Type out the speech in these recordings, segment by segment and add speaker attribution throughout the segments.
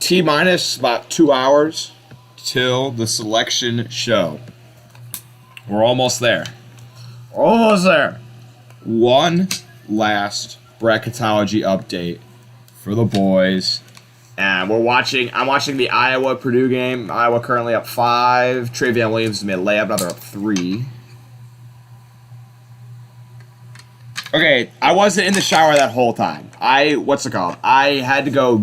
Speaker 1: T-minus about 2 hours till the selection show. We're almost there. Almost there. One last bracketology update for the boys. And I'm watching the Iowa-Purdue game. Iowa currently up 5. Travion Williams made a layup. Now they're up 3. Okay, I wasn't in the shower that whole time. I had to go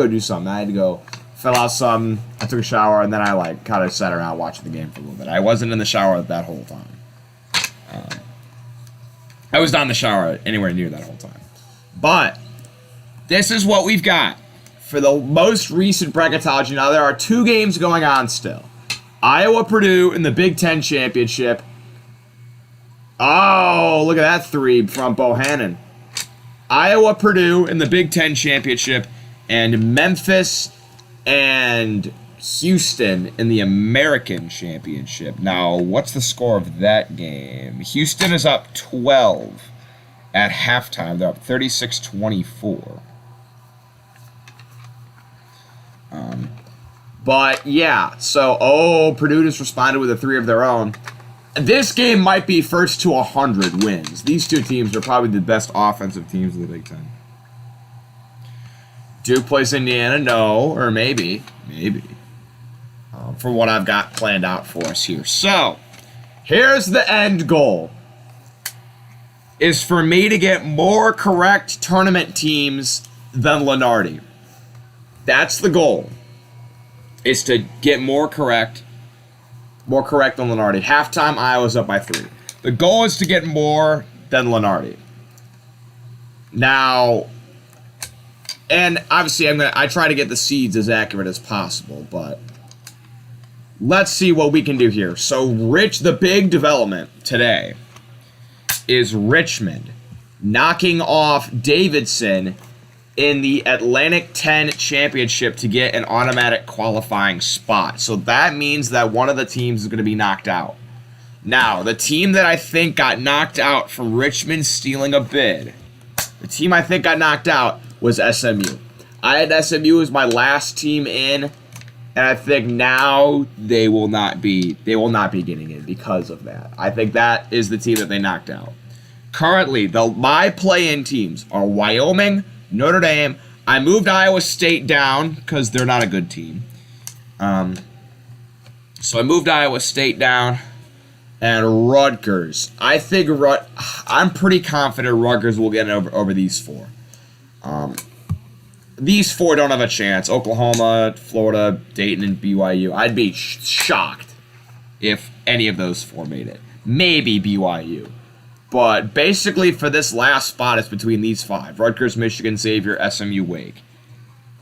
Speaker 1: do something. I had to go fill out some. I took a shower, and then I kind of sat around watching the game for a little bit. I wasn't in the shower that whole time. I was not in the shower anywhere near that whole time. But this is what we've got for the most recent bracketology. Now, there are 2 games going on still. Iowa-Purdue in the Big Ten Championship. Oh, look at that 3 from Bohannon. Iowa-Purdue in the Big Ten Championship, and Memphis and Houston in the American Championship. Now, what's the score of that game? Houston is up 12 at halftime. They're up 36-24. But, yeah, so, Purdue just responded with a 3 of their own. This game might be first to 100 wins. These 2 teams are probably the best offensive teams in the Big Ten. Duke plays Indiana? No, or maybe. Maybe. For what I've got planned out for us here. So, here's the end goal. Is for me to get more correct tournament teams than Lenardi. That's the goal. Is to get more correct than Lenardi. Halftime, Iowa's up by 3. The goal is to get more than Lenardi. Now, and obviously I try to get the seeds as accurate as possible, but let's see what we can do here. So, the big development today is Richmond knocking off Davidson in the Atlantic 10 Championship to get an automatic qualifying spot. So that means that one of the teams is going to be knocked out. Now, the team that I think got knocked out from Richmond stealing a bid, the team I think got knocked out was SMU. I had SMU as my last team in, and I think now they will not be getting in because of that. I think that is the team that they knocked out. Currently, my play-in teams are Wyoming, Notre Dame. I moved Iowa State down because they're not a good team. So I moved Iowa State down. And Rutgers. I think I'm pretty confident Rutgers will get over these 4. These 4 don't have a chance. Oklahoma, Florida, Dayton, and BYU. I'd be shocked if any of those 4 made it. Maybe BYU. But basically, for this last spot, it's between these 5. Rutgers, Michigan, Xavier, SMU, Wake.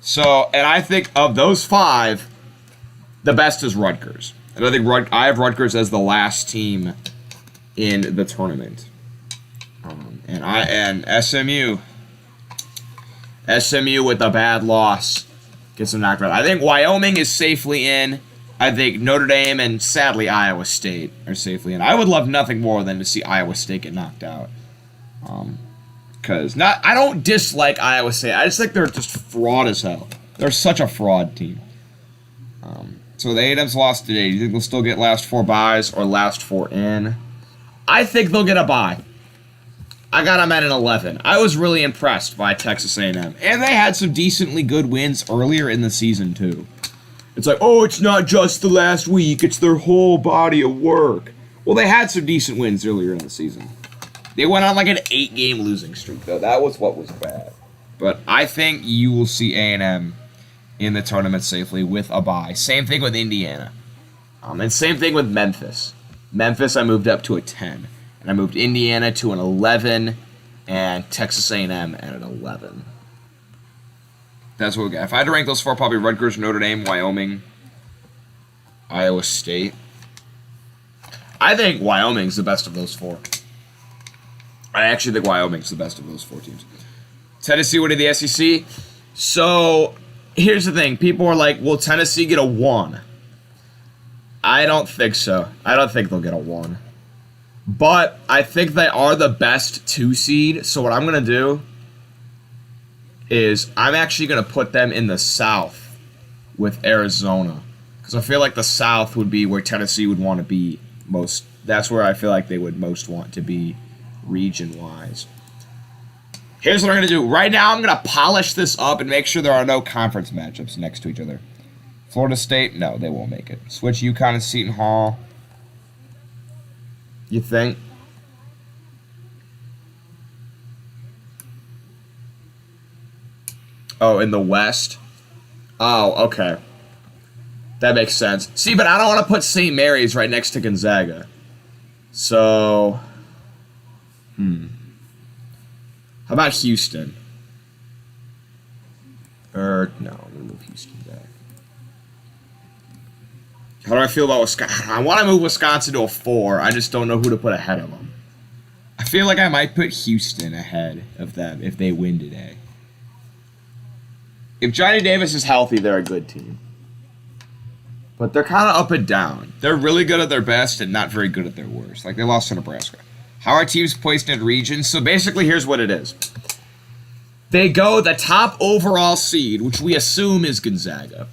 Speaker 1: So, and I think of those 5, the best is Rutgers. And I think I have Rutgers as the last team in the tournament. And SMU with a bad loss gets them knocked out. I think Wyoming is safely in. I think Notre Dame and, sadly, Iowa State are safely in. I would love nothing more than to see Iowa State get knocked out. Because I don't dislike Iowa State. I just think they're just fraud as hell. They're such a fraud team. So the A&M's lost today. Do you think they'll still get last 4 byes or last 4 in? I think they'll get a bye. I got them at an 11. I was really impressed by Texas A&M. And they had some decently good wins earlier in the season, too. It's like, oh, it's not just the last week. It's their whole body of work. Well, they had some decent wins earlier in the season. They went on like an 8-game losing streak, though. That was what was bad. But I think you will see A&M in the tournament safely with a bye. Same thing with Indiana. And same thing with Memphis. Memphis I moved up to a 10. And I moved Indiana to an 11. And Texas A&M at an 11. That's what we got. If I had to rank those 4, probably Rutgers, Notre Dame, Wyoming, Iowa State. I think Wyoming's the best of those 4. I actually think Wyoming's the best of those 4 teams. Tennessee winning the SEC. So, here's the thing. People are like, will Tennessee get a 1? I don't think so. I don't think they'll get a 1. But I think they are the best 2 seed. So what I'm going to do is I'm actually going to put them in the South with Arizona. Because I feel like the South would be where Tennessee would want to be most. That's where I feel like they would most want to be region-wise. Here's what I'm going to do. Right now, I'm going to polish this up and make sure there are no conference matchups next to each other. Florida State, no, they won't make it. Switch UConn and Seton Hall. You think? Oh, in the West? Oh, okay. That makes sense. See, but I don't want to put St. Mary's right next to Gonzaga. So, how about Houston? No, I'm going to move Houston back. How do I feel about Wisconsin? I want to move Wisconsin to a 4. I just don't know who to put ahead of them. I feel like I might put Houston ahead of them if they win today. If Johnny Davis is healthy, they're a good team. But they're kind of up and down. They're really good at their best and not very good at their worst. Like, they lost to Nebraska. How are teams placed in regions? So basically, here's what it is. They go the top overall seed, which we assume is Gonzaga.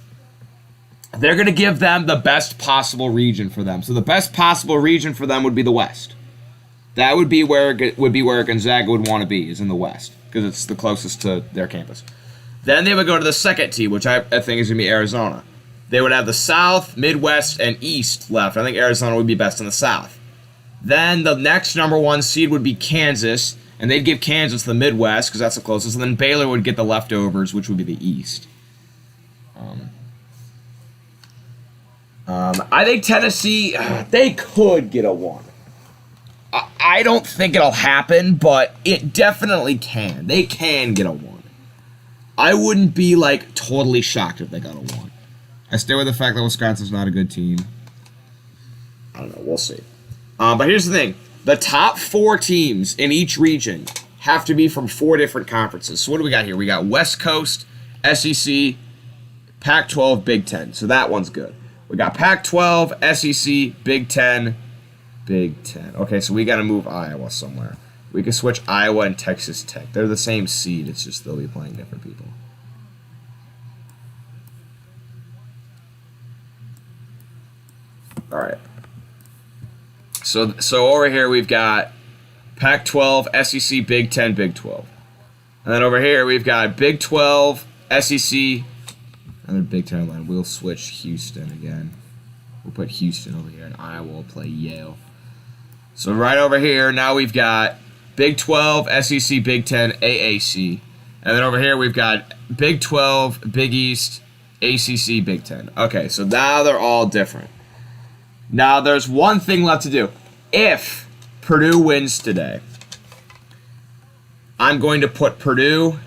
Speaker 1: They're going to give them the best possible region for them. So the best possible region for them would be the West. That would be where Gonzaga would want to be, is in the West, because it's the closest to their campus. Then they would go to the second team, which I think is going to be Arizona. They would have the South, Midwest, and East left. I think Arizona would be best in the South. Then the next number 1 seed would be Kansas, and they'd give Kansas the Midwest because that's the closest. And then Baylor would get the leftovers, which would be the East. I think Tennessee, they could get a 1. I don't think it'll happen, but it definitely can. They can get a 1. I wouldn't be, like, totally shocked if they got a 1. I stay with the fact that Wisconsin's not a good team. I don't know. We'll see. But here's the thing. The top 4 teams in each region have to be from 4 different conferences. So what do we got here? We got West Coast, SEC, Pac-12, Big Ten. So that one's good. We got Pac-12, SEC, Big Ten, Big Ten. Okay, so we got to move Iowa somewhere. We can switch Iowa and Texas Tech. They're the same seed. It's just they'll be playing different people. All right. So over here we've got Pac-12, SEC, Big Ten, Big 12. And then over here we've got Big 12, SEC, another Big Ten line. We'll switch Houston again. We'll put Houston over here, and Iowa will play Yale. So right over here, now we've got Big 12, SEC, Big 10, AAC. And then over here we've got Big 12, Big East, ACC, Big 10. Okay, so now they're all different. Now there's one thing left to do. If Purdue wins today, I'm going to put Purdue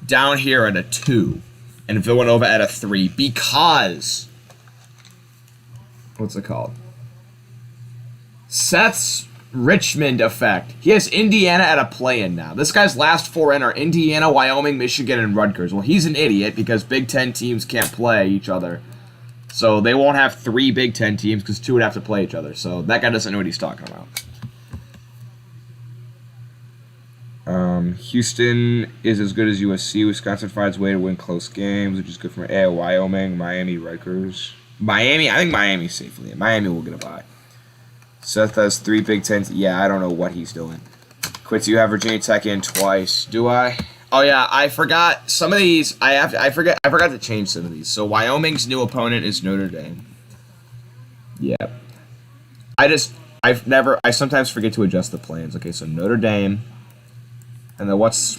Speaker 1: down here at a 2 and Villanova at a 3 because, what's it called? Seth's Richmond effect. He has Indiana at a play-in now. This guy's last 4 in are Indiana, Wyoming, Michigan, and Rutgers. Well, he's an idiot because Big Ten teams can't play each other. So they won't have 3 Big Ten teams because 2 would have to play each other. So that guy doesn't know what he's talking about. Houston is as good as USC. Wisconsin finds a way to win close games, which is good for Wyoming, Miami, Rutgers. Miami, I think Miami's safely in. Miami will get a bye. Seth has 3 Big Tens. Yeah, I don't know what he's doing. Quits, you have Virginia Tech in twice. Do I? Oh yeah, I forgot some of these. I forgot to change some of these. So Wyoming's new opponent is Notre Dame. Yeah. I sometimes forget to adjust the plans. Okay, so Notre Dame. And then what's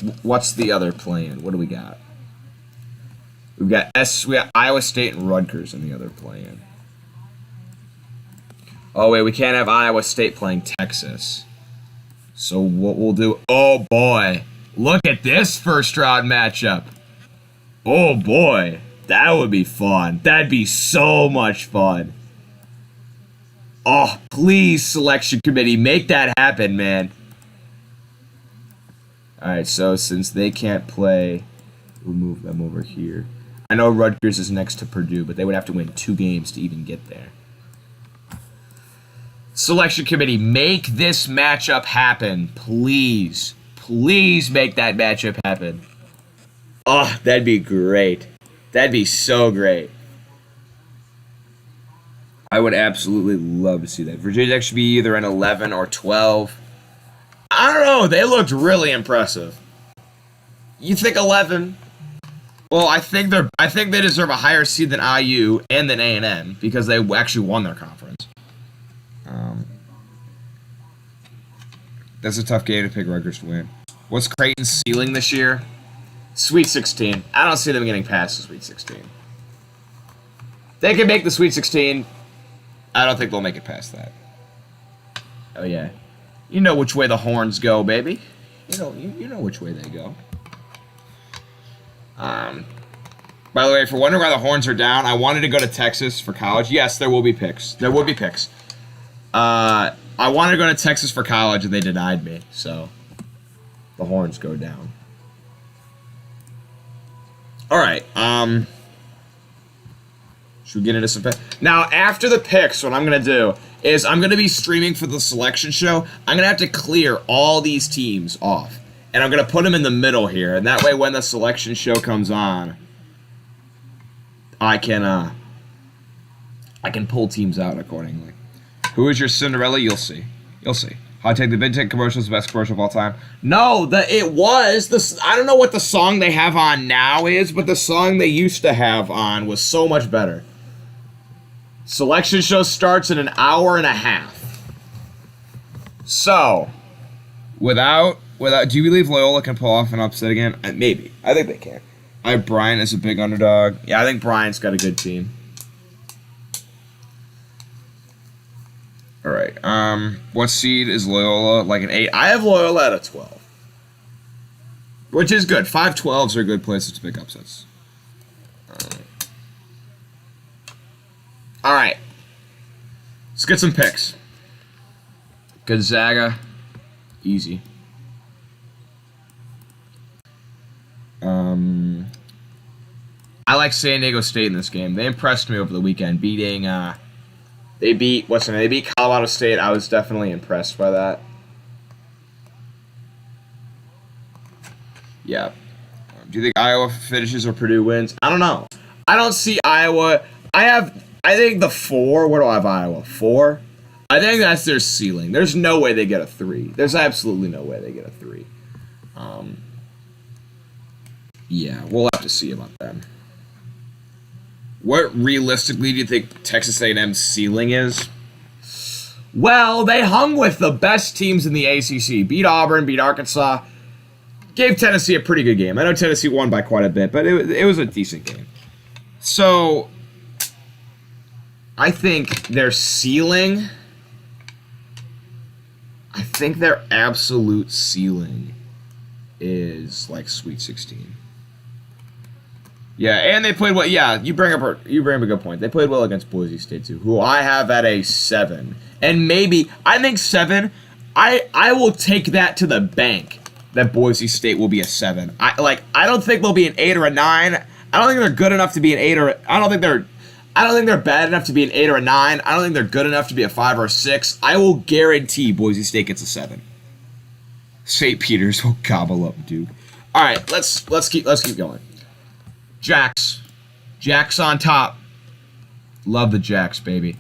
Speaker 1: the other plan? What do we got? We got Iowa State and Rutgers in the other plan. Oh wait, we can't have Iowa State playing Texas. So what we'll do? Oh boy, look at this first round matchup. Oh boy, that would be fun. That'd be so much fun. Oh, please, selection committee, make that happen, man. Alright, so since they can't play, we'll move them over here. I know Rutgers is next to Purdue, but they would have to win 2 games to even get there. Selection committee, make this matchup happen. Please. Please make that matchup happen. Oh, that'd be great. That'd be so great. I would absolutely love to see that. Virginia Tech should be either an 11 or 12. I don't know. They looked really impressive. You think 11? Well, I think they deserve a higher seed than IU and than A&M because they actually won their conference. That's a tough game to pick Rutgers to win. What's Creighton's ceiling this year? Sweet 16. I don't see them getting past the Sweet 16. They can make the Sweet 16. I don't think they'll make it past that. Oh yeah, you know which way the horns go, baby. You know which way they go. By the way, if you're wondering why the horns are down, I wanted to go to Texas for college. Yes, there will be picks. There will be picks. I wanted to go to Texas for college, and they denied me. So the horns go down. All right. Should we get into some picks? Now, after the picks, what I'm going to do is I'm going to be streaming for the selection show. I'm going to have to clear all these teams off. And I'm going to put them in the middle here. And that way, when the selection show comes on, I can pull teams out accordingly. Who is your Cinderella? You'll see. You'll see. Hot Take, the Big Tech commercial is the best commercial of all time. No, it was. I don't know what the song they have on now is, but the song they used to have on was so much better. Selection show starts in an hour and a half. So, without, do you believe Loyola can pull off an upset again? Maybe. I think they can. I have Bryant as a big underdog. Yeah, I think Bryant's got a good team. All right. What seed is Loyola? Like an 8? I have Loyola at a 12. Which is good. 5-12s are good places to pick upsets. All right. Let's get some picks. Gonzaga. Easy. I like San Diego State in this game. They impressed me over the weekend, beating. They beat They beat Colorado State. I was definitely impressed by that. Yeah. Do you think Iowa finishes or Purdue wins? I don't know. I don't see Iowa. I think the 4. Where do I have Iowa? 4. I think that's their ceiling. There's no way they get a 3. There's absolutely no way they get a 3. Yeah, we'll have to see about that. What realistically do you think Texas A&M's ceiling is? Well, they hung with the best teams in the ACC. Beat Auburn, beat Arkansas. Gave Tennessee a pretty good game. I know Tennessee won by quite a bit, but it was a decent game. So, I think their ceiling... I think their absolute ceiling is like Sweet 16. Yeah, and they played well. Yeah, you bring up a good point. They played well against Boise State too, who I have at a 7. And maybe I think 7. I will take that to the bank that Boise State will be a 7. I don't think they'll be an 8 or a 9. I don't think they're good enough to be an 8 or I don't think they're bad enough to be an 8 or a 9. I don't think they're good enough to be a 5 or a 6. I will guarantee Boise State gets a 7. St. Peter's will gobble up Duke. All right, let's keep going. Jacks on top. Love the Jacks, baby.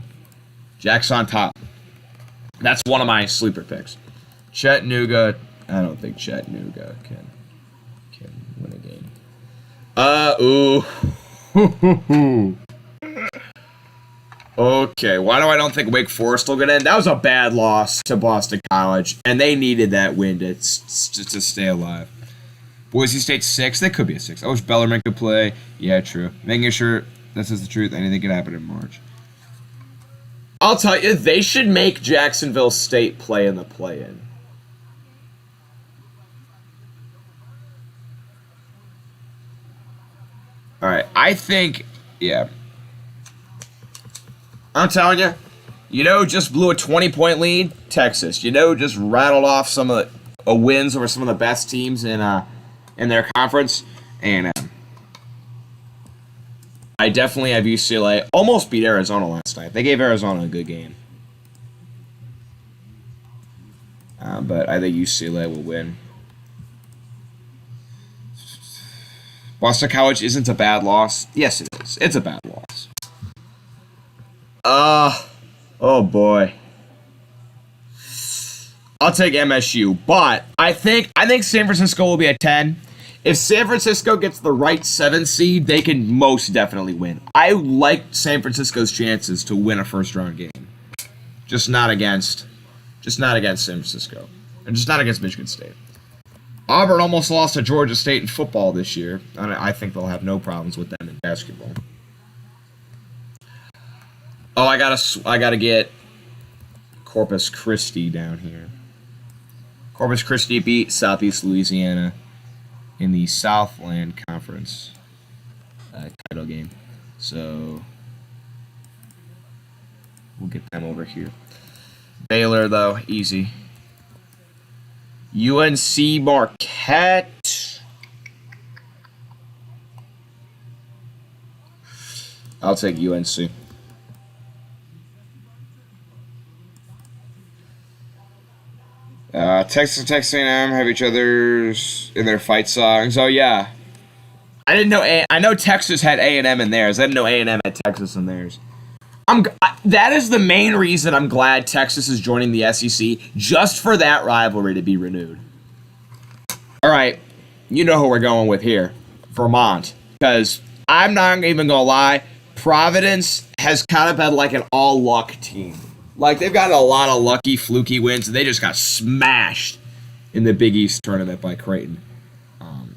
Speaker 1: Jacks on top. That's one of my sleeper picks. Chattanooga. I don't think Chattanooga can win a game. Okay, why do I don't think Wake Forest will get in? That was a bad loss to Boston College, and they needed that win to stay alive. Boise State 6, they could be a 6. I wish Bellarmine could play. Yeah, true. Making sure this is the truth. Anything can happen in March. I'll tell you, they should make Jacksonville State play in the play-in. All right, I think, yeah. I'm telling you, just blew a 20-point lead, Texas. Just rattled off some of the wins over some of the best teams in their conference, and I definitely have UCLA. Almost beat Arizona last night. They gave Arizona a good game, but I think UCLA will win. Boston College isn't a bad loss. Yes, it is. It's a bad loss. Oh boy. I'll take MSU, but I think San Francisco will be a 10. If San Francisco gets the right 7 seed, they can most definitely win. I like San Francisco's chances to win a first round game. Just not against San Francisco. And just not against Michigan State. Auburn almost lost to Georgia State in football this year. And I think they'll have no problems with them in basketball. Oh, I gotta get Corpus Christi down here. Corpus Christi beat Southeast Louisiana in the Southland Conference title game. So we'll get them over here. Baylor, though, easy. UNC Marquette. I'll take UNC. Texas and Texas A&M have each other's in their fight songs. Oh yeah, I didn't know. I know Texas had A&M in theirs. I didn't know A&M had Texas in theirs. That is the main reason I'm glad Texas is joining the SEC, just for that rivalry to be renewed. All right, you know who we're going with here, Vermont, because I'm not even gonna lie, Providence has kind of been like an all-luck team. Like, they've gotten a lot of lucky, fluky wins, and they just got smashed in the Big East tournament by Creighton. I'm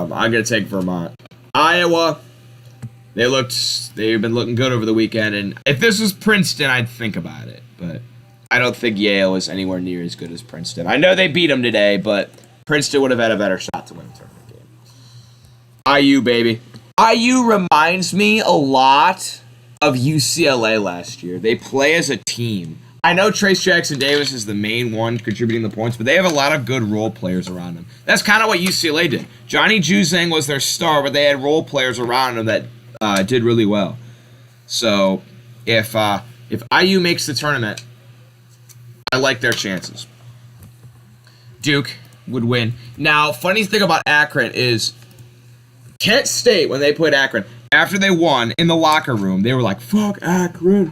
Speaker 1: going to take Vermont. Iowa, they've been looking good over the weekend, and if this was Princeton, I'd think about it, but I don't think Yale is anywhere near as good as Princeton. I know they beat them today, but Princeton would have had a better shot to win the tournament game. IU, baby. IU reminds me a lot of UCLA last year. They play as a team. I know Trace Jackson Davis is the main one contributing the points, but they have a lot of good role players around them. That's kind of what UCLA did. Johnny Juzang was their star, but they had role players around them that did really well. So if IU makes the tournament, I like their chances. Duke would win. Now, funny thing about Akron is Kent State, when they played Akron, after they won in the locker room, they were like, fuck Akron.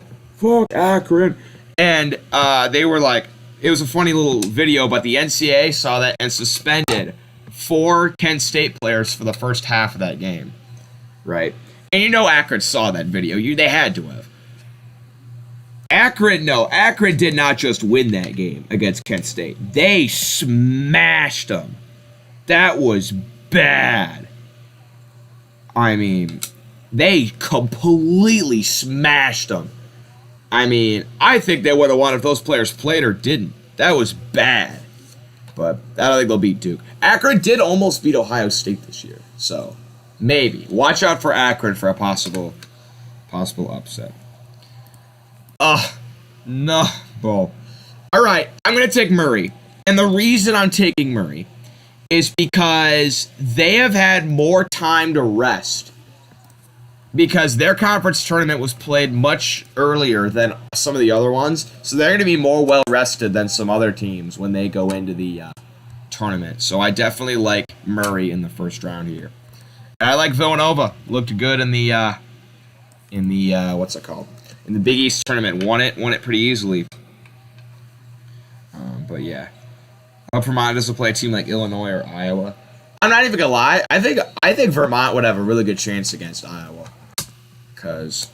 Speaker 1: And they were like, it was a funny little video, but the NCAA saw that and suspended 4 Kent State players for the first half of that game. Right? And you know Akron saw that video. They had to have. Akron did not just win that game against Kent State. They smashed them. That was bad. I mean, they completely smashed them. I mean, I think they would have won if those players played or didn't. That was bad. But I don't think they'll beat Duke. Akron did almost beat Ohio State this year. So, maybe. Watch out for Akron for a possible upset. No. Bull. All right, I'm going to take Murray. And the reason I'm taking Murray is because they have had more time to rest. Because their conference tournament was played much earlier than some of the other ones. So they're going to be more well-rested than some other teams when they go into the tournament. So I definitely like Murray in the first round here. And I like Villanova. Looked good in the what's it called? In the Big East tournament. Won it pretty easily. But yeah. Vermont doesn't play a team like Illinois or Iowa. I'm not even gonna lie. I think Vermont would have a really good chance against Iowa. Cause,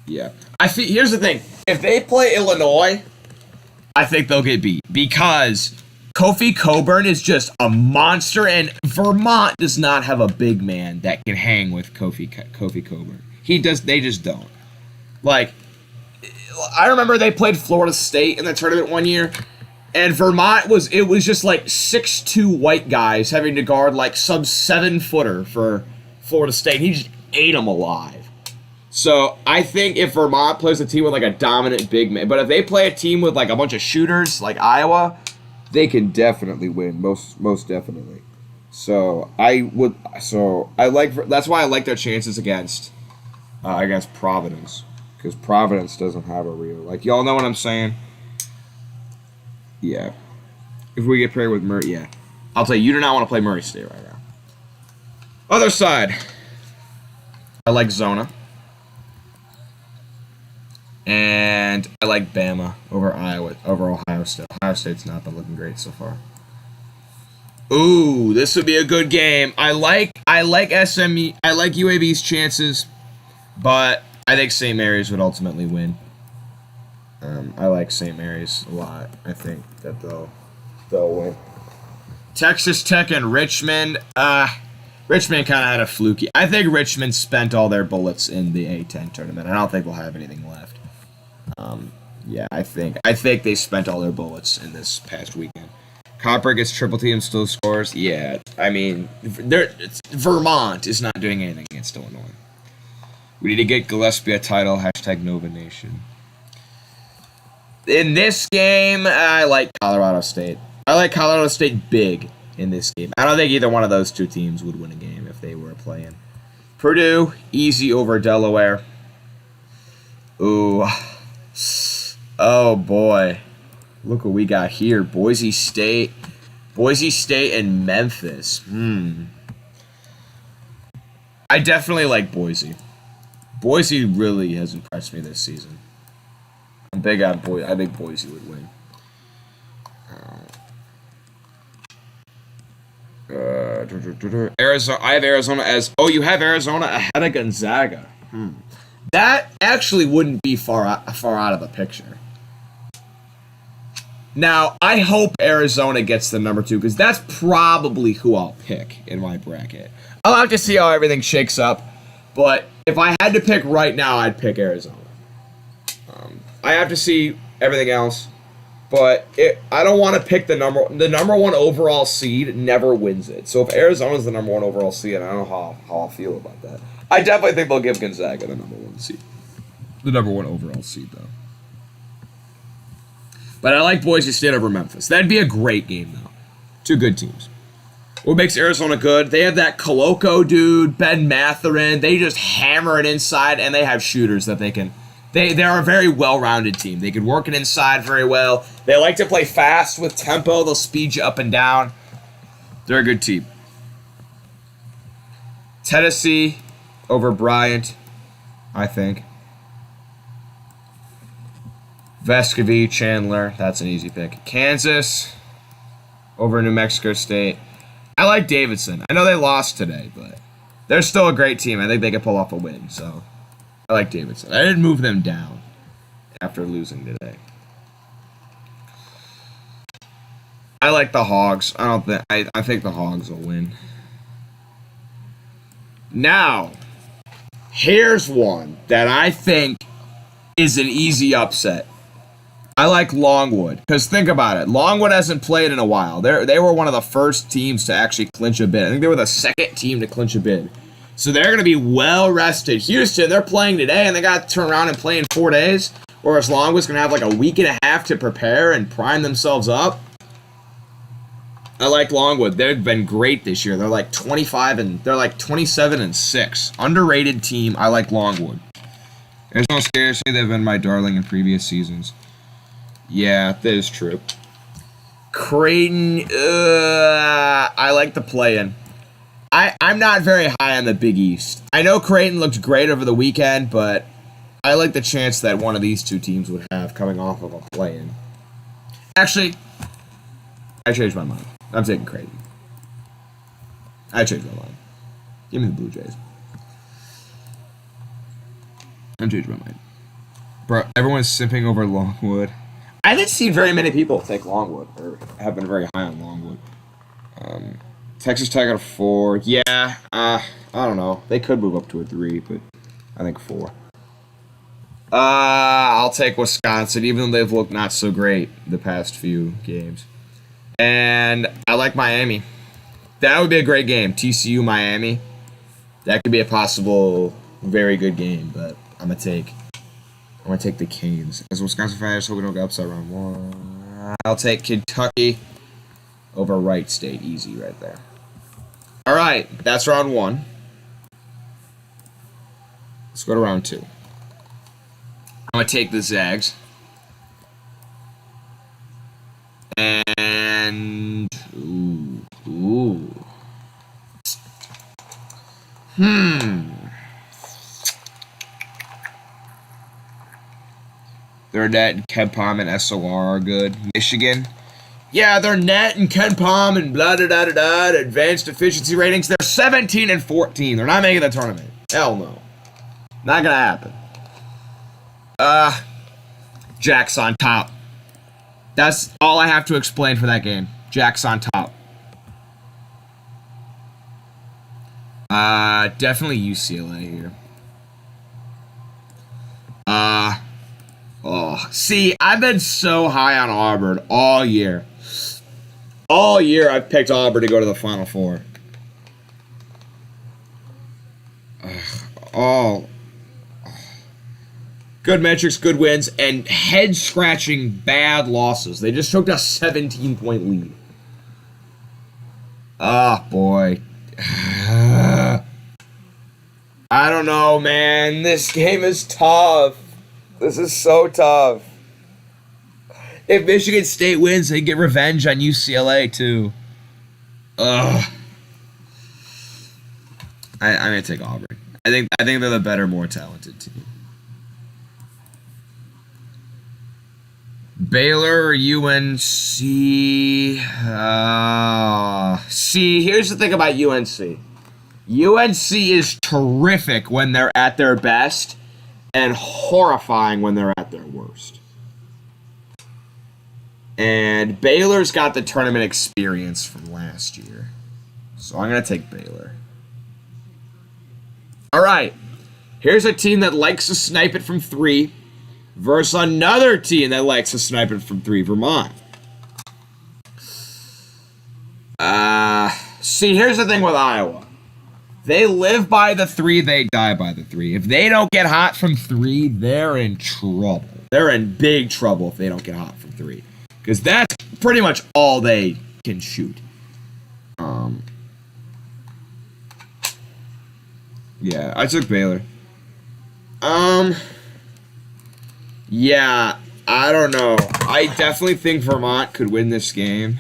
Speaker 1: yeah. Here's the thing. If they play Illinois, I think they'll get beat because Kofi Cockburn is just a monster, and Vermont does not have a big man that can hang with Kofi Cockburn. They just don't. Like, I remember they played Florida State in the tournament one year. And Vermont was just like 6'2" white guys having to guard like some 7-footer for Florida State. He just ate them alive. So I think if Vermont plays a team with like a dominant big man, but if they play a team with like a bunch of shooters like Iowa, they can definitely win, most definitely. So that's why I like their chances against Providence, because Providence doesn't have a real, like, y'all know what I'm saying. Yeah. If we get paired with Murray, yeah. I'll tell you, you do not want to play Murray State right now. Other side. I like Zona. And I like Bama over Ohio State. Ohio State's not been looking great so far. Ooh, this would be a good game. I like SME. I like UAB's chances, but I think St. Mary's would ultimately win. I like St. Mary's a lot. I think that they'll win. Texas Tech and Richmond. Richmond kind of had a fluky. I think Richmond spent all their bullets in the A10 tournament. I don't think they'll have anything left. Yeah, I think they spent all their bullets in this past weekend. Copper gets triple team, still scores. Yeah, I mean, Vermont is not doing anything against Illinois. We need to get Gillespie a title. Hashtag Nova Nation. In this game, I like Colorado State. I like Colorado State big in this game. I don't think either one of those two teams would win a game if they were playing. Purdue, easy over Delaware. Ooh. Oh, boy. Look what we got here. Boise State and Memphis. I definitely like Boise. Boise really has impressed me this season. I'm big on Boise. I think Boise would win. Arizona. I have Arizona as. Oh, you have Arizona ahead of Gonzaga. That actually wouldn't be far out of the picture. Now, I hope Arizona gets the number 2 because that's probably who I'll pick in my bracket. I'll have to see how everything shakes up, but if I had to pick right now, I'd pick Arizona. I have to see everything else, but I don't want to pick the number 1 overall seed. Never wins it. So if Arizona's the number 1 overall seed, I don't know how I feel about that. I definitely think they'll give Gonzaga the number 1 seed, the number 1 overall seed though. But I like Boise State over Memphis. That'd be a great game, though. Two good teams. What makes Arizona good? They have that Coloco dude, Ben Matherin. They just hammer it inside, and they have shooters that they can. They're a very well-rounded team. They can work it inside very well. They like to play fast with tempo. They'll speed you up and down. They're a good team. Tennessee over Bryant, I think. Vescovy, Chandler, that's an easy pick. Kansas over New Mexico State. I like Davidson. I know they lost today, but they're still a great team. I think they could pull off a win, so I like Davidson. I didn't move them down after losing today. I like the Hogs. I think the Hogs will win. Now, here's one that I think is an easy upset. I like Longwood, because think about it. Longwood hasn't played in a while. They were one of the first teams to actually clinch a bid. I think they were the second team to clinch a bid. So they're going to be well rested. Houston, they're playing today, and they got to turn around and play in 4 days. Whereas Longwood's going to have like a week and a half to prepare and prime themselves up. I like Longwood. They've been great this year. They're like 27-6. Underrated team. I like Longwood. There's no scarcity. They've been my darling in previous seasons. Yeah, that is true. Creighton, I like the play-in. I'm not very high on the Big East. I know Creighton looked great over the weekend, but I like the chance that one of these two teams would have coming off of a play-in. Actually, I changed my mind. I'm taking Creighton. I changed my mind. Give me the Blue Jays. I'm changing my mind. Bro, everyone's simping over Longwood. I haven't seen very many people take Longwood, or have been very high on Longwood. Texas Tech at a 4. Yeah, I don't know. They could move up to a 3, but I think 4. I'll take Wisconsin, even though they've looked not so great the past few games. And I like Miami. That would be a great game. TCU, Miami. That could be a possible very good game, but I'm going to take the Canes. As a Wisconsin fan, I just hope we don't get upset round 1. I'll take Kentucky over Wright State. Easy right there. All right, that's round 1. Let's go to round 2. I'm going to take the Zags. And... Ooh. Their net and KenPom and SOR are good. Michigan, yeah, their net and KenPom and blah da da da da. Advanced efficiency ratings. They're 17 and 14. They're not making the tournament. Hell no, not gonna happen. Jack's on top. That's all I have to explain for that game. Jack's on top. Definitely UCLA here. See, I've been so high on Auburn all year. All year I've picked Auburn to go to the Final Four. Good metrics, good wins, and head-scratching bad losses. They just took a 17-point lead. Oh, boy. I don't know, man. This game is tough. This is so tough. If Michigan State wins, they get revenge on UCLA, too. Ugh. I'm going to take Auburn. I think they're the better, more talented team. Baylor or UNC? See, here's the thing about UNC. UNC is terrific when they're at their best and horrifying when they're at their worst. And Baylor's got the tournament experience from last year. So I'm going to take Baylor. All right. Here's a team that likes to snipe it from 3 versus another team that likes to snipe it from 3, Vermont. See, here's the thing with Iowa. They live by the 3, they die by the 3. If they don't get hot from 3, they're in trouble. They're in big trouble if they don't get hot from 3. Because that's pretty much all they can shoot. Yeah, I took Baylor. Yeah, I don't know. I definitely think Vermont could win this game.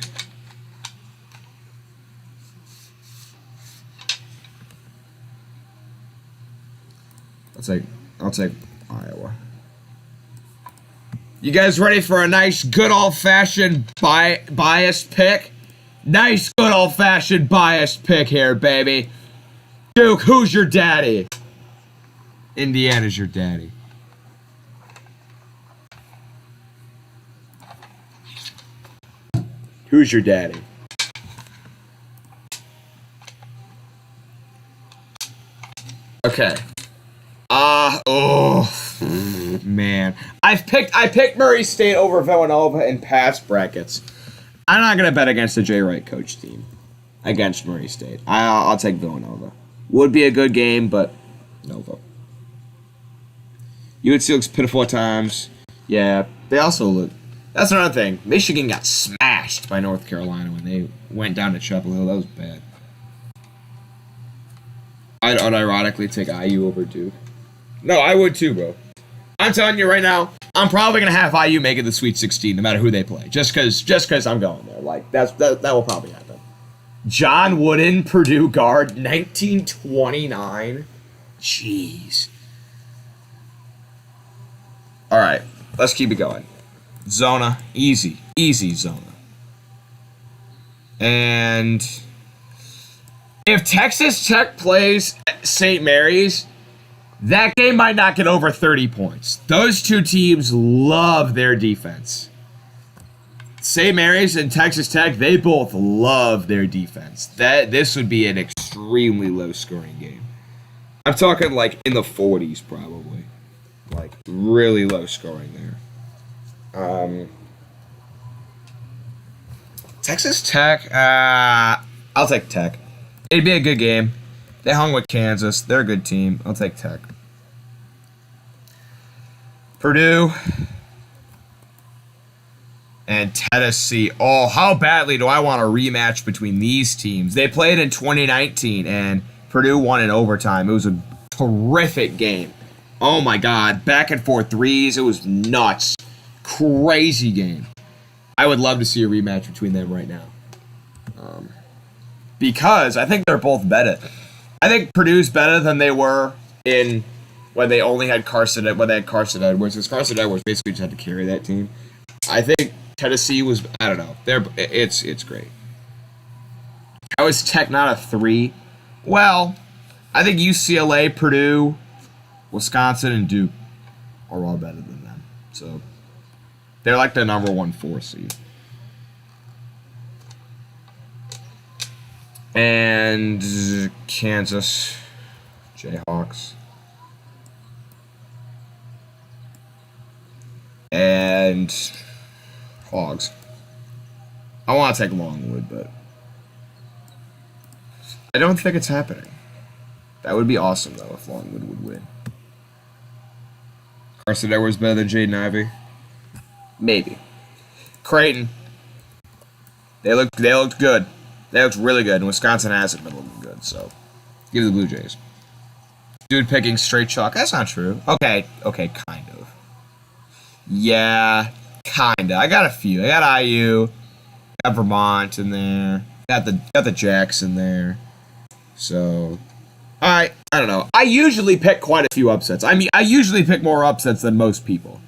Speaker 1: I'll take Iowa. You guys ready for a nice, good old-fashioned biased pick? Nice, good old-fashioned biased pick here, baby. Duke, who's your daddy? Indiana's your daddy. Who's your daddy? Okay. Man. I picked Murray State over Villanova in past brackets. I'm not gonna bet against the Jay Wright coach team against Murray State. I'll take Villanova. Would be a good game, but Nova. UNC looks pitiful at times. Yeah, they also look. That's another thing. Michigan got smashed by North Carolina when they went down to Chapel Hill. That was bad. I'd unironically take IU over Duke. No, I would too, bro. I'm telling you right now, I'm probably gonna have IU make it the Sweet 16, no matter who they play. Just cause I'm going there. Like that will probably happen. John Wooden, Purdue guard, 1929. Jeez. All right, let's keep it going. Zona, easy Zona. And if Texas Tech plays St. Mary's, that game might not get over 30 points. Those two teams love their defense. St. Mary's and Texas Tech, they both love their defense. This would be an extremely low-scoring game. I'm talking like in the 40s probably. Like really low-scoring there. Texas Tech, I'll take Tech. It'd be a good game. They hung with Kansas. They're a good team. I'll take Tech. Purdue and Tennessee. Oh, how badly do I want a rematch between these teams? They played in 2019, and Purdue won in overtime. It was a terrific game. Oh, my God. Back and forth threes. It was nuts. Crazy game. I would love to see a rematch between them right now. Because I think they're both better. I think Purdue's better than they were in when they only had Carson Edwards, because Carson Edwards basically just had to carry that team. I think Tennessee was, I don't know. It's great. How is Tech not a 3? Well, I think UCLA, Purdue, Wisconsin, and Duke are all better than them. So they're like the number 1 4 seed. And Kansas, Jayhawks. And Hogs. I want to take Longwood, but I don't think it's happening. That would be awesome, though, if Longwood would win. Carson Edwards better than Jaden Ivey? Maybe. Creighton. They looked good. They looked really good, and Wisconsin hasn't been looking good, so give the Blue Jays. Dude picking straight chalk. That's not true. Okay, kind of. Yeah, kinda. I got a few. I got IU, got Vermont in there, got the Jacks in there. So, I don't know. I usually pick quite a few upsets. I mean, I usually pick more upsets than most people.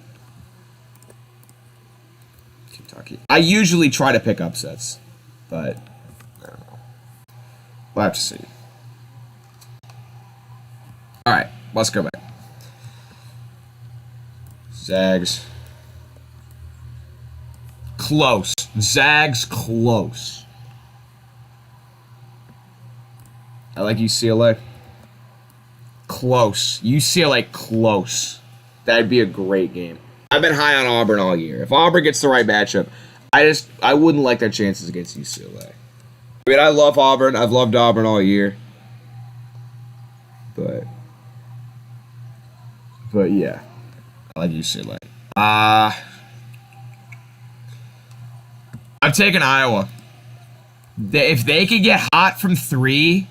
Speaker 1: Kentucky. I usually try to pick upsets, but I don't know. We'll have to see. All right, let's go back. Zags. Close. Zags close. I like UCLA. Close. UCLA close. That'd be a great game. I've been high on Auburn all year. If Auburn gets the right matchup, I wouldn't like their chances against UCLA. I mean, I love Auburn. I've loved Auburn all year. But yeah. I like UCLA. I'm taking Iowa. If they could get hot from 3,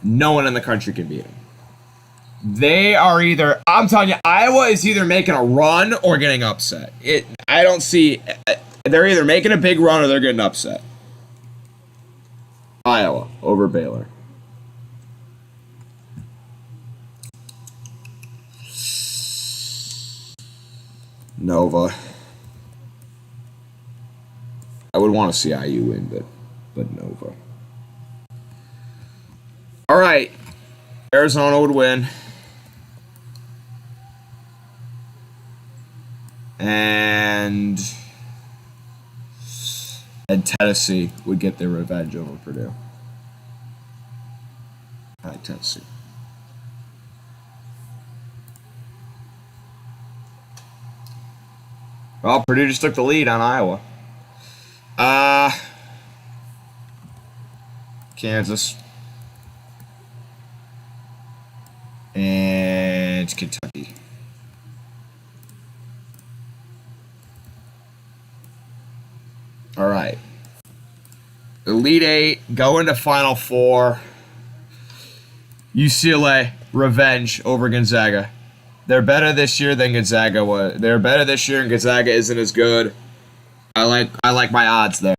Speaker 1: no one in the country can beat them. They are either, I'm telling you, Iowa is either making a run or getting upset. I don't see, they're either making a big run or they're getting upset. Iowa over Baylor. Nova. I would want to see IU win, but Nova. All right. Arizona would win. And Tennessee would get their revenge over Purdue. I like Tennessee. Well, Purdue just took the lead on Iowa. Kansas. And Kentucky. All right. Elite 8, go into Final 4. UCLA, revenge over Gonzaga. They're better this year than Gonzaga was. They're better this year, and Gonzaga isn't as good. I like my odds there.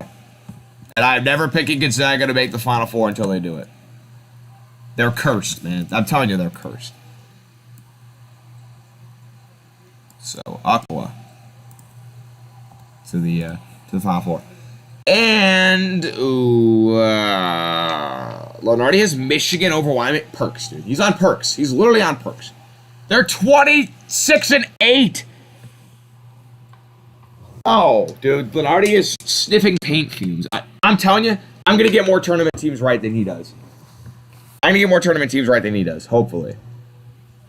Speaker 1: And I'm never picking Gonzaga to make the Final 4 until they do it. They're cursed, man. I'm telling you, they're cursed. So, Aqua to the Final 4. And Lenardi has Michigan over Wyoming. Perks, dude. He's on Perks. He's literally on Perks. They're 26-8. Oh, dude, Lenardi is sniffing paint fumes. I'm telling you, I'm gonna get more tournament teams right than he does. Hopefully.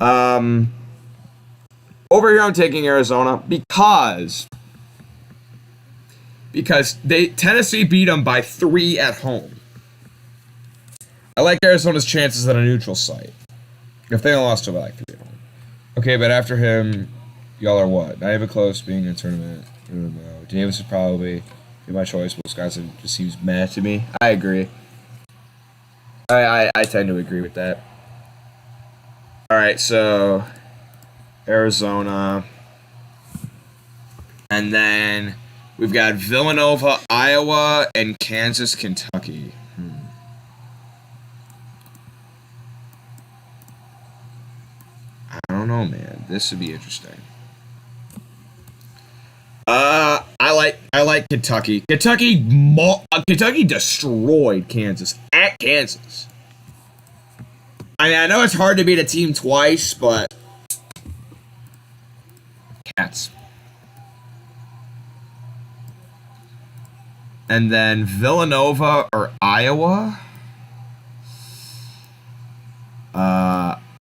Speaker 1: Over here, I'm taking Arizona because Tennessee beat them by 3 at home. I like Arizona's chances at a neutral site. If they lost to, I like 3 at home. Okay, but after him, y'all are what? Not even close being in a tournament. I don't know. Davis would probably be my choice. Wisconsin just seems mad to me. I agree. I tend to agree with that. All right, so Arizona. And then we've got Villanova, Iowa, and Kansas, Kentucky. know, man. This would be interesting. I like Kentucky. Kentucky destroyed Kansas at Kansas. I mean, I know it's hard to beat a team twice, but Cats. And then Villanova or Iowa.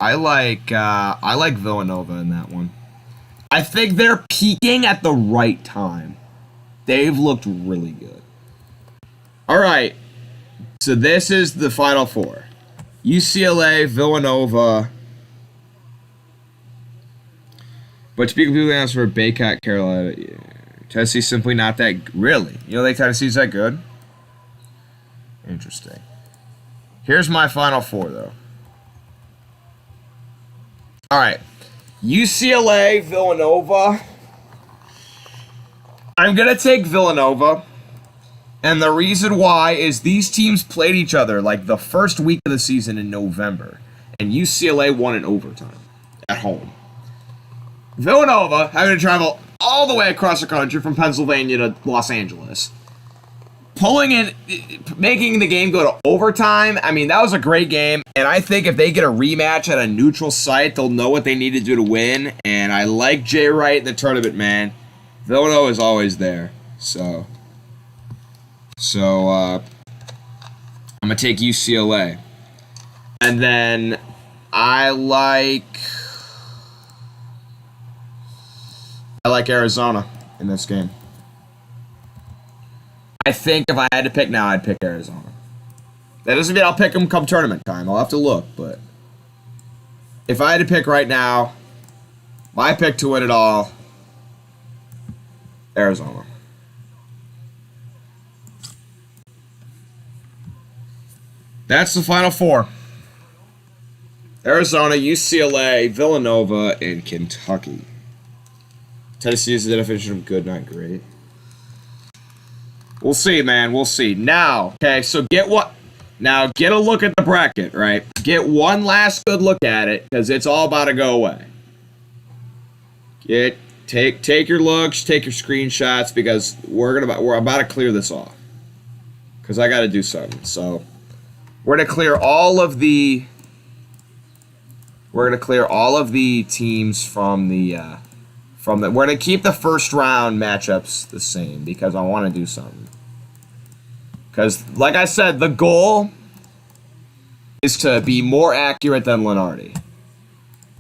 Speaker 1: I like Villanova in that one. I think they're peaking at the right time. They've looked really good. All right. So this is the Final Four. UCLA, Villanova. But speaking of people ask for Baycott, Carolina. Yeah. Tennessee's simply not that... Really? You don't think Tennessee's that good? Interesting. Here's my Final Four, though. All right. UCLA, Villanova. I'm going to take Villanova. And the reason why is these teams played each other like the first week of the season in November. And UCLA won in overtime at home. Villanova having to travel all the way across the country from Pennsylvania to Los Angeles. Pulling in, making the game go to overtime. I mean, that was a great game. And I think if they get a rematch at a neutral site, they'll know what they need to do to win. And I like Jay Wright in the tournament, man. Villanova is always there. So I'm going to take UCLA. And then I like Arizona in this game. I think if I had to pick now, I'd pick Arizona. That doesn't mean I'll pick them come tournament time. I'll have to look, but if I had to pick right now, my pick to win it all, Arizona. That's the Final Four. Arizona, UCLA, Villanova, and Kentucky. Tennessee is the definition of good, not great. We'll see, man. We'll see. Now, okay, so get a look at the bracket, right? Get one last good look at it, because it's all about to go away. Take your looks, take your screenshots, because we're about to clear this off. Because I got to do something. So we're gonna clear all of the teams from the. We're going to keep the first round matchups the same because I want to do something. Because, like I said, the goal is to be more accurate than Lenardi.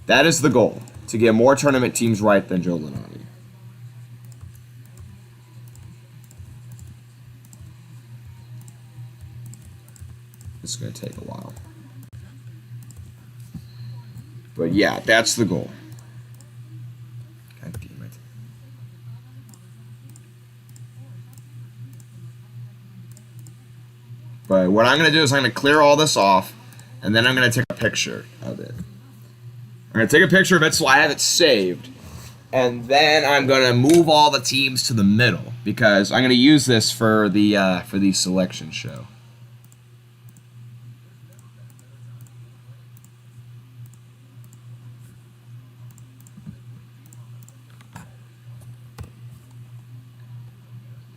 Speaker 1: That is the goal, to get more tournament teams right than Joe Lenardi. It's going to take a while. But yeah, that's the goal. But what I'm going to do is I'm going to clear all this off, and then I'm going to take a picture of it. I'm going to take a picture of it so I have it saved, and then I'm going to move all the teams to the middle because I'm going to use this for the selection show.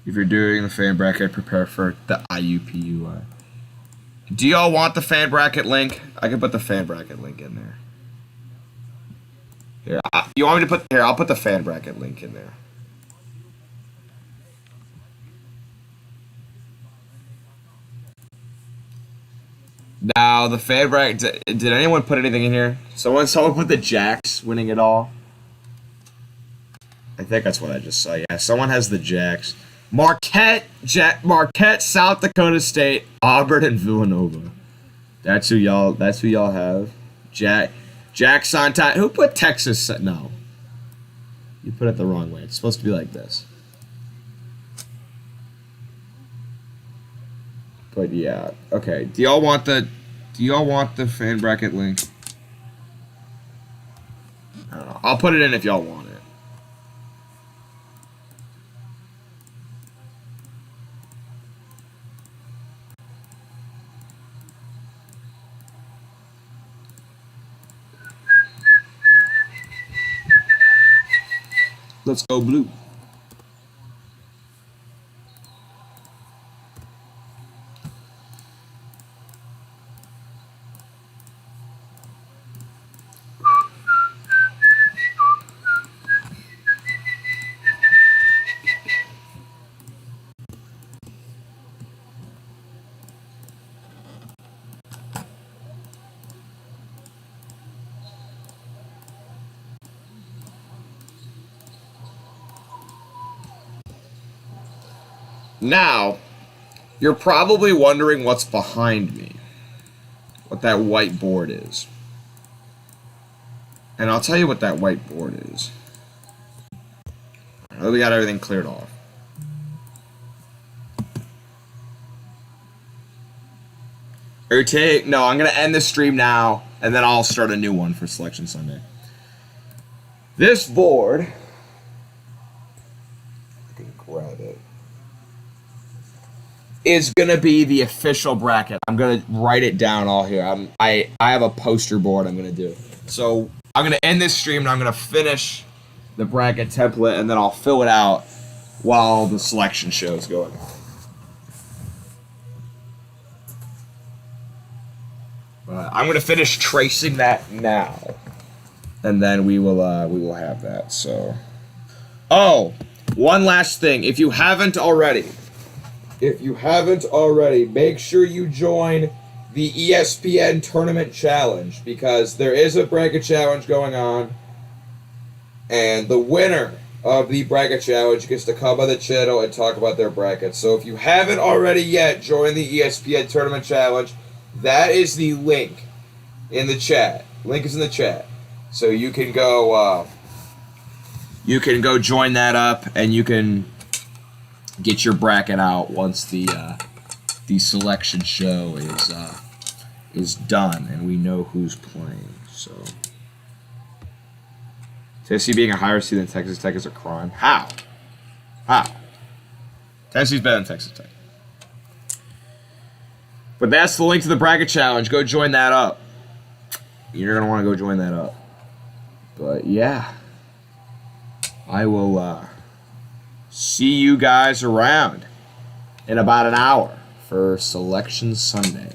Speaker 1: If you're doing the fan bracket, prepare for the IUPUI. Do y'all want the fan bracket link? I can put the fan bracket link in there. Here, you want me to put... Here, I'll put the fan bracket link in there. Now, the fan bracket... Did anyone put anything in here? Someone put the Jacks winning it all? I think that's what I just saw. Yeah, someone has the Jacks. Marquette, South Dakota State, Auburn, and Villanova. That's who y'all have. Jack Sontai. Who put Texas? No. You put it the wrong way. It's supposed to be like this. But yeah. Okay. Do y'all want the fan bracket link? I don't know. I'll put it in if y'all want it. Let's go blue. Now, you're probably wondering what's behind me, what that white board is. And I'll tell you what that white board is. We got everything cleared off. No, I'm going to end the stream now, and then I'll start a new one for Selection Sunday. This board, I can grab it, is going to be the official bracket. I'm going to write it down all here. I have a poster board I'm going to do. So I'm going to end this stream, and I'm going to finish the bracket template, and then I'll fill it out while the selection show is going on. I'm going to finish tracing that now, and then we will have that. So, oh, one last thing. If you haven't already, make sure you join the ESPN Tournament Challenge, because there is a bracket challenge going on, and the winner of the bracket challenge gets to come on the channel and talk about their bracket. So if you haven't already yet joined the ESPN Tournament Challenge, that is the link in the chat. Link is in the chat. So you can go join that up, and you can get your bracket out once the selection show is done and we know who's playing. So Tennessee being a higher seed than Texas Tech is a crime. How? Tennessee's better than Texas Tech. But that's the link to the bracket challenge. Go join that up. You're going to want to go join that up. But yeah, I will see you guys around in about an hour for Selection Sunday.